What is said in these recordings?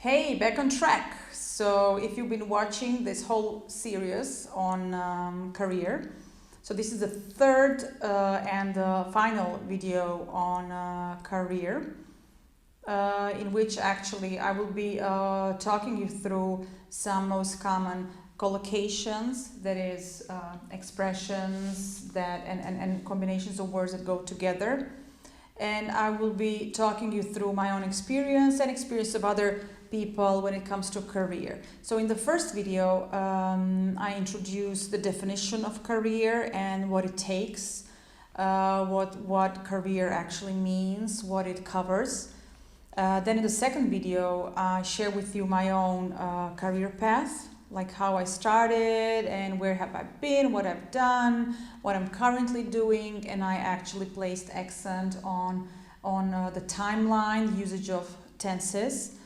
Hey, back on track. So if you've been watching this whole series on career, so this is the third and final video on career, in which actually I will be talking you through some most common collocations, that is expressions that and combinations of words that go together. And I will be talking you through my own experience and experience of other people when it comes to career. So in the first video, I introduced the definition of career and what it takes, what career actually means, what it covers. Then in the second video, I share with you my own career path, like how I started and where have I been, what I've done, what I'm currently doing, and I actually placed accent on the timeline, usage of tenses.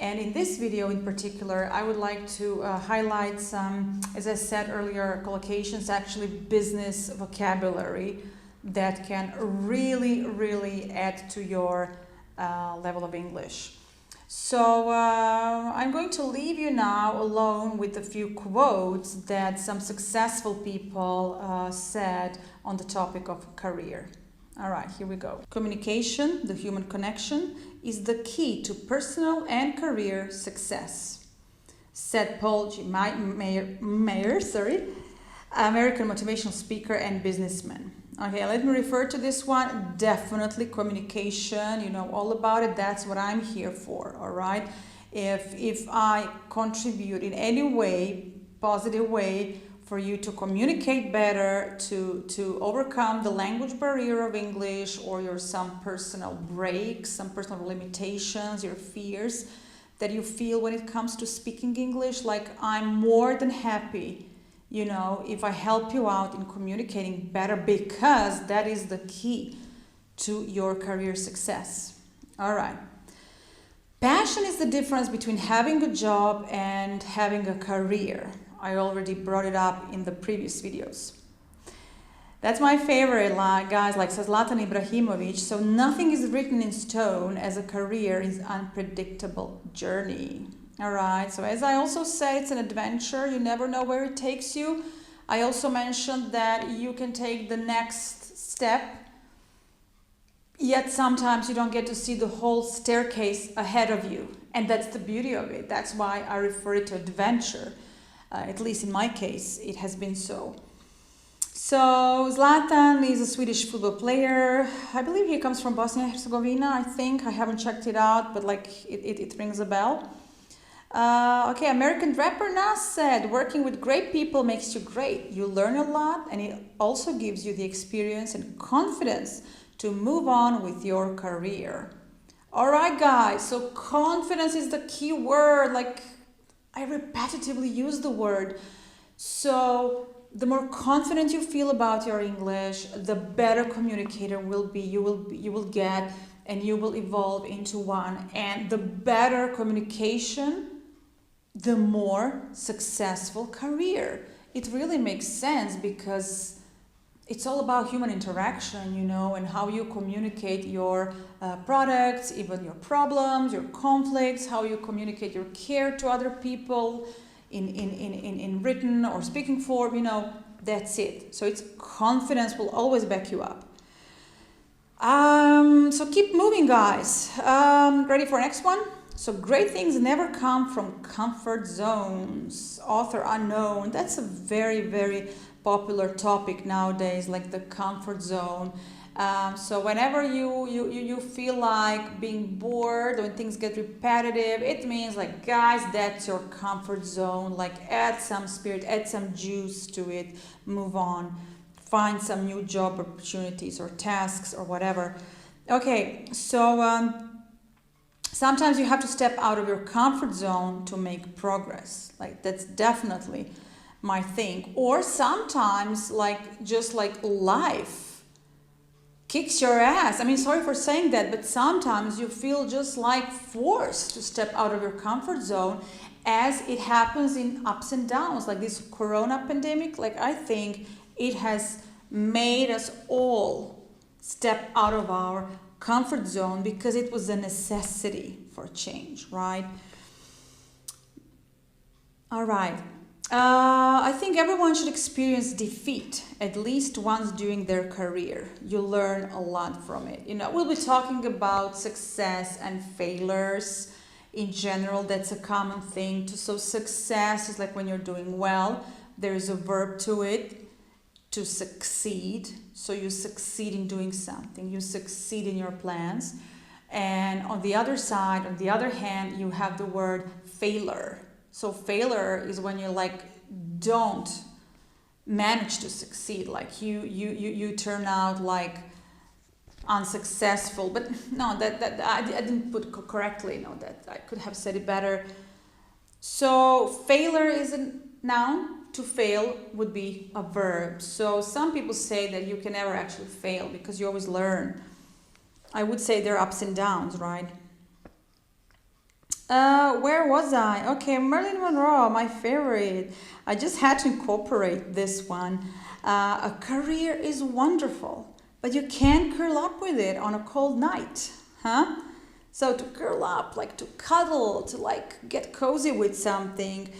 And in this video in particular, I would like to highlight some, as I said earlier, collocations, actually business vocabulary that can really add to your level of English. So I'm going to leave you now alone with a few quotes that some successful people said on the topic of career. All right, here we go. Communication, the human connection, is the key to personal and career success, said Paul G. Meyer, American motivational speaker and businessman. Okay, let me refer to this one. Definitely communication, you know all about it. That's what I'm here for, all right? If I contribute in any way, positive way, for you to communicate better, to overcome the language barrier of English or your some personal breaks, some personal limitations, your fears that you feel when it comes to speaking English, like I'm more than happy, you know, if I help you out in communicating better, because that is the key to your career success. All right. Passion is the difference between having a job and having a career. I already brought it up in the previous videos. That's my favorite, like guys, like Zlatan Ibrahimović. So nothing is written in stone, as a career is unpredictable journey. All right, so as I also said, it's an adventure. You never know where it takes you. I also mentioned that you can take the next step, yet sometimes you don't get to see the whole staircase ahead of you. And that's the beauty of it. That's why I refer it to adventure. At least in my case, it has been so. So Zlatan is a Swedish football player. I believe he comes from Bosnia and Herzegovina, I think. I haven't checked it out, but like it rings a bell. Okay, American rapper Nas said, working with great people makes you great. You learn a lot, and it also gives you the experience and confidence to move on with your career. All right, guys, so confidence is the key word. Like, I repetitively use the word. So the more confident you feel about your English, the better communicator you will get, and you will evolve into one. And the better communication, the more successful career. It really makes sense, because it's all about human interaction, you know, and how you communicate your products, even your problems, your conflicts, how you communicate your care to other people in written or speaking form, you know, that's it. So it's confidence will always back you up. So keep moving, guys. Ready for next one? So great things never come from comfort zones. Author unknown. That's a very popular topic nowadays, like the comfort zone. So whenever you feel like being bored, when things get repetitive, it means like, guys, that's your comfort zone. Like, add some spirit, add some juice to it, move on, find some new job opportunities or tasks or whatever. Okay, so sometimes you have to step out of your comfort zone to make progress. Like, that's definitely my thing. Or sometimes, like, just like life kicks your ass. I mean, sorry for saying that, but sometimes you feel just like forced to step out of your comfort zone, as it happens in ups and downs, like this corona pandemic. Like, I think it has made us all step out of our comfort zone because it was a necessity for change, right? All right. I think everyone should experience defeat at least once during their career. You learn a lot from it. We'll be talking about success and failures in general. That's a common thing. So success is like when you're doing well. There is a verb to it, to succeed. So you succeed in doing something. You succeed in your plans. And on the other side, on the other hand, you have the word failure. So failure is when you don't manage to succeed, you turn out unsuccessful. But no, that I didn't put correctly. No, that I could have said it better. So failure is a noun. To fail would be a verb. So some people say that you can never actually fail because you always learn. I would say there are ups and downs, right? Where was I? Okay, Marilyn Monroe, my favorite. I just had to incorporate this one. A career is wonderful, but you can't curl up with it on a cold night, huh? So to curl up, to cuddle, to get cozy with something.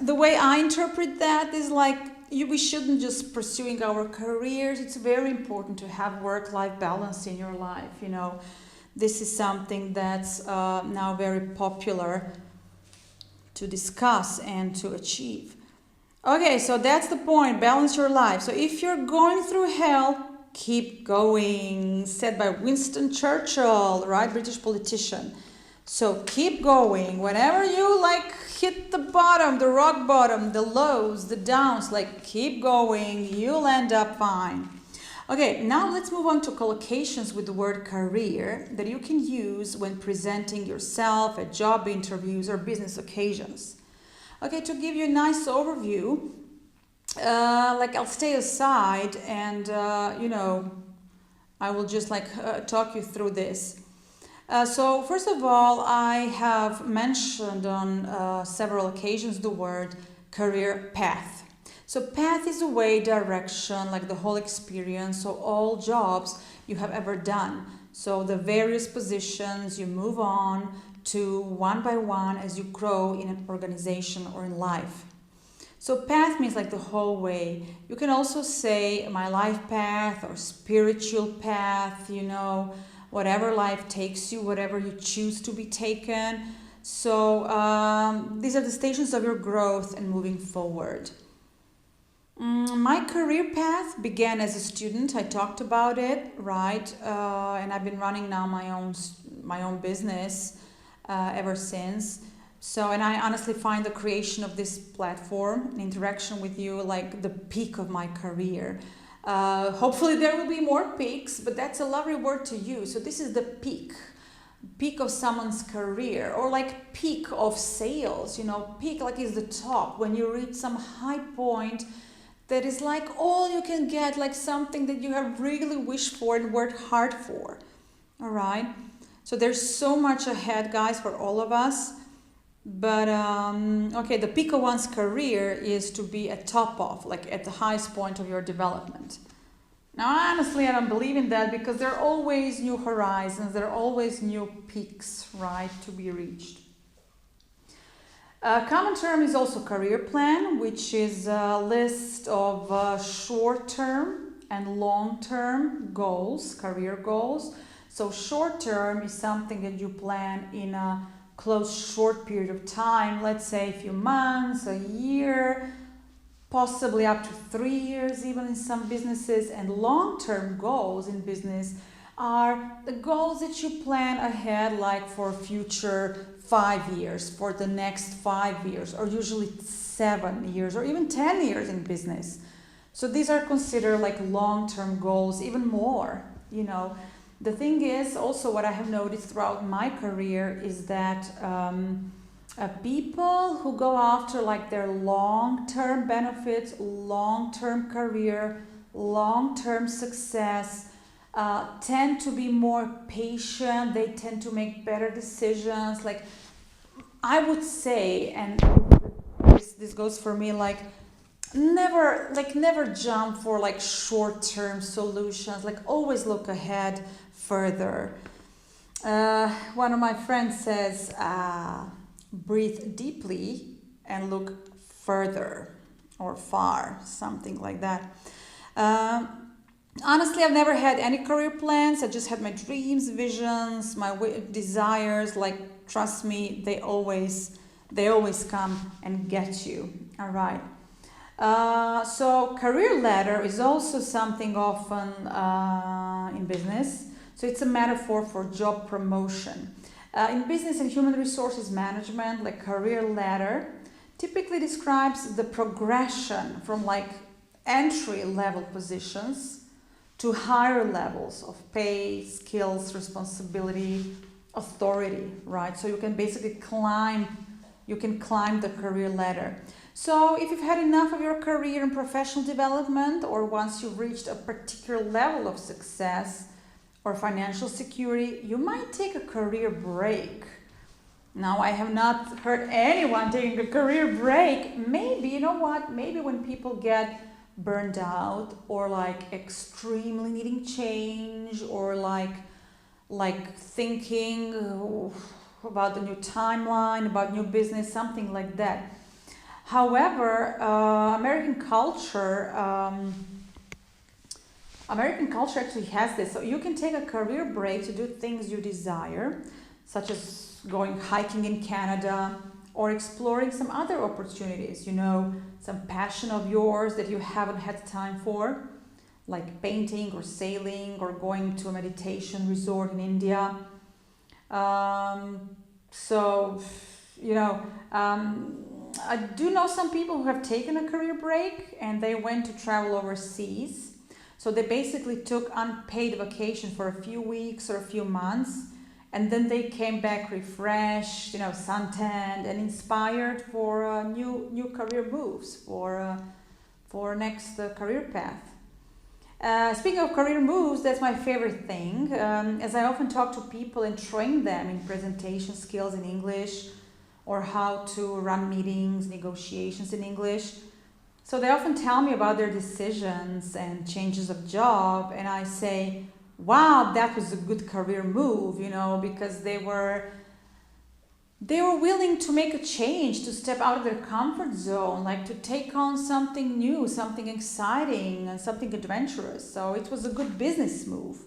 The way I interpret that is we shouldn't just pursuing our careers. It's very important to have work-life balance in your life, This is something that's now very popular to discuss and to achieve. Okay, so that's the point. Balance your life. So if you're going through hell, keep going. Said by Winston Churchill, right? British politician. So keep going. Whenever you hit the bottom, the rock bottom, the lows, the downs, keep going. You'll end up fine. Okay, now let's move on to collocations with the word career that you can use when presenting yourself at job interviews or business occasions. Okay, to give you a nice overview, I'll stay aside and, I will just talk you through this. So first of all, I have mentioned on several occasions the word career path. So path is a way, direction, the whole experience, so all jobs you have ever done. So the various positions you move on to one by one as you grow in an organization or in life. So path means the whole way. You can also say my life path or spiritual path, whatever life takes you, whatever you choose to be taken. So these are the stations of your growth and moving forward. My career path began as a student. I talked about it, right? And I've been running now my own business ever since. So, and I honestly find the creation of this platform, interaction with you, the peak of my career. Hopefully there will be more peaks, but that's a lovely word to use. So this is the peak of someone's career, or peak of sales, peak is the top, when you reach some high point that is all you can get, something that you have really wished for and worked hard for. All right. So there's so much ahead, guys, for all of us. But okay, the peak of one's career is to be at top of, at the highest point of your development. Now, honestly, I don't believe in that because there are always new horizons, there are always new peaks, right, to be reached. A common term is also career plan, which is a list of short-term and long-term goals, career goals. So short-term is something that you plan in a close short period of time, let's say a few months, a year, possibly up to 3 years even in some businesses. And long-term goals in business are the goals that you plan ahead, for future 5 years, for the next 5 years, or usually 7 years, or even 10 years in business. So these are considered long-term goals, even more, The thing is also what I have noticed throughout my career is that people who go after their long-term benefits, long-term career, long-term success, tend to be more patient. They tend to make better decisions. I would say, and this goes for me, never jump for short-term solutions. Always look ahead further. One of my friends says, breathe deeply and look further or far, something like that. Honestly, I've never had any career plans. I just had my dreams, visions, my desires. Like, trust me, they always come and get you. All right. So career ladder is also something often in business. So it's a metaphor for job promotion. In business and human resources management, like career ladder typically describes the progression from like entry level positions to higher levels of pay, skills, responsibility, authority, right? So you can basically climb the career ladder. So if you've had enough of your career and professional development, or once you've reached a particular level of success or financial security, you might take a career break. Now, I have not heard anyone taking a career break. Maybe, you know what, maybe when people get burned out or like extremely needing change or like thinking about the new timeline, about new business, something like that. However, American culture actually has this. So you can take a career break to do things you desire, such as going hiking in Canada or exploring some other opportunities, you know, some passion of yours that you haven't had time for, like painting or sailing or going to a meditation resort in India. I do know some people who have taken a career break and they went to travel overseas. So they basically took unpaid vacation for a few weeks or a few months, and then they came back refreshed, you know, suntanned and inspired for new career moves, for next career path. Speaking of career moves, that's my favorite thing, as I often talk to people and train them in presentation skills in English or how to run meetings, negotiations in English. So they often tell me about their decisions and changes of job, and I say, wow, that was a good career move, you know, because they were willing to make a change, to step out of their comfort zone, like to take on something new, something exciting and something adventurous. So it was a good business move.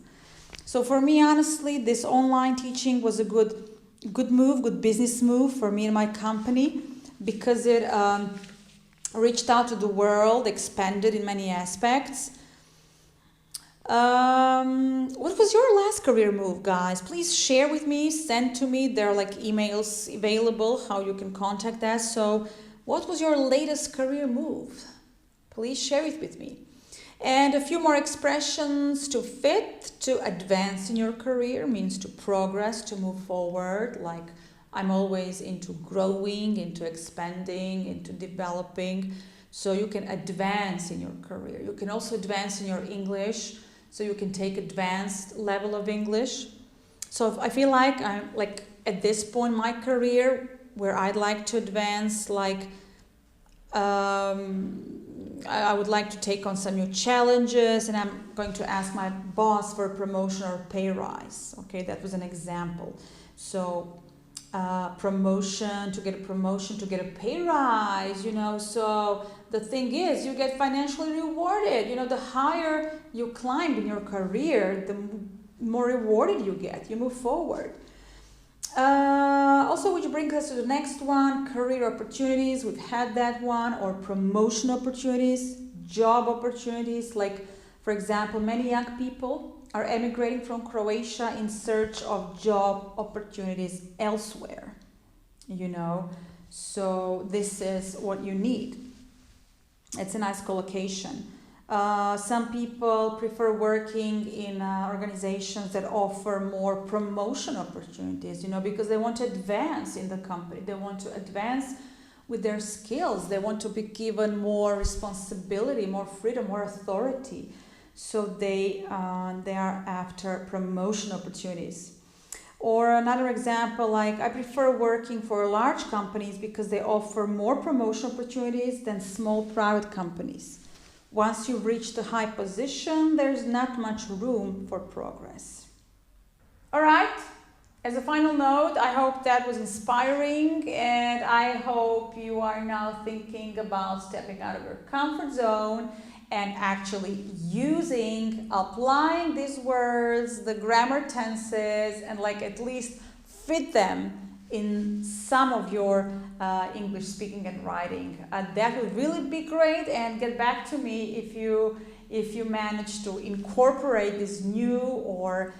So for me, honestly, this online teaching was a good move, good business move for me and my company, because it reached out to the world, expanded in many aspects. What was your last career move, guys? Please share with me, send to me. There are like emails available how you can contact us. So what was your latest career move? Please share it with me. And a few more expressions to fit, to advance in your career means to progress, to move forward. Like, I'm always into growing, into expanding, into developing. So you can advance in your career. You can also advance in your English. So you can take advanced level of English. So if I feel like I'm like at this point in my career where I'd like to advance, like I would like to take on some new challenges, and I'm going to ask my boss for a promotion or a pay rise. Okay, that was an example. So promotion, to get a pay rise, you know. So the thing is, you get financially rewarded. You know, the higher you climb in your career, the more rewarded you get. You move forward. Also, which brings us to the next one, career opportunities. We've had that one, or promotion opportunities, job opportunities. Like, for example, many young people are emigrating from Croatia in search of job opportunities elsewhere, you know. So this is what you need. It's a nice collocation. Some people prefer working in organizations that offer more promotion opportunities, you know, because they want to advance in the company. They want to advance with their skills. They want to be given more responsibility, more freedom, more authority. So they are after promotion opportunities. Or another example, like, I prefer working for large companies because they offer more promotion opportunities than small private companies. Once you reach the high position, there's not much room for progress. All right, As a final note, I hope that was inspiring, and I hope you are now thinking about stepping out of your comfort zone and actually applying these words, the grammar tenses, and like at least fit them in some of your English speaking and writing. That would really be great, and get back to me if you manage to incorporate this new or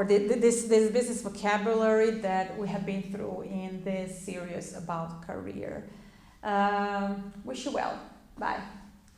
this business vocabulary that we have been through in this series about career. Wish you well. Bye.